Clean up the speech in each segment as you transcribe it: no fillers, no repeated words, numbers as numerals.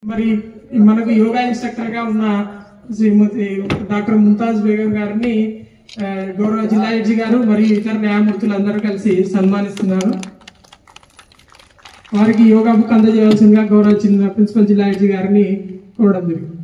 మరి మనకు యోగా ఇన్స్ట్రక్టర్ గా ఉన్న శ్రీమతి డాక్టర్ ముంతాజ్ బేగం గారిని గౌరవ జిల్లా ఎడ్జి గారు మరియు ఇతర న్యాయమూర్తులు అందరూ కలిసి సన్మానిస్తున్నారు. వారికి యోగా బుక్ అందజేయవలసిందిగా గౌరవ ప్రిన్సిపల్ జిల్లా ఎడ్జి గారిని కోరడం జరిగింది.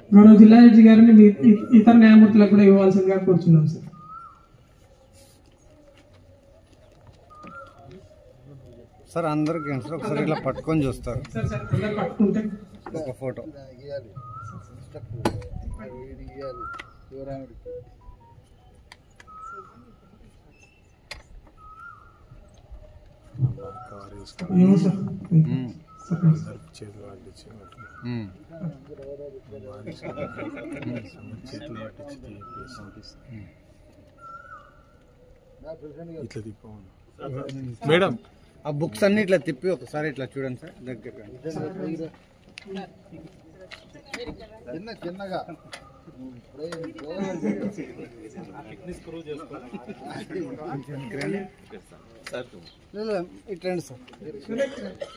గౌరవ జిల్లా ఎడ్జి గారిని ఇతర న్యాయమూర్తులకు కూడా ఇవ్వాల్సిందిగా కోరుచున్నాం సార్. సార్ అందరికి ఒకసారి ఇట్లా పట్టుకొని చూస్తారు సార్ పట్టుకుంటే ఒక ఫోటో మేడం ఆ బుక్స్ అన్ని ఇట్లా తిప్పి ఒకసారి ఇట్లా చూడండి సార్ దగ్గర చిన్నగా ఇట్లా సార్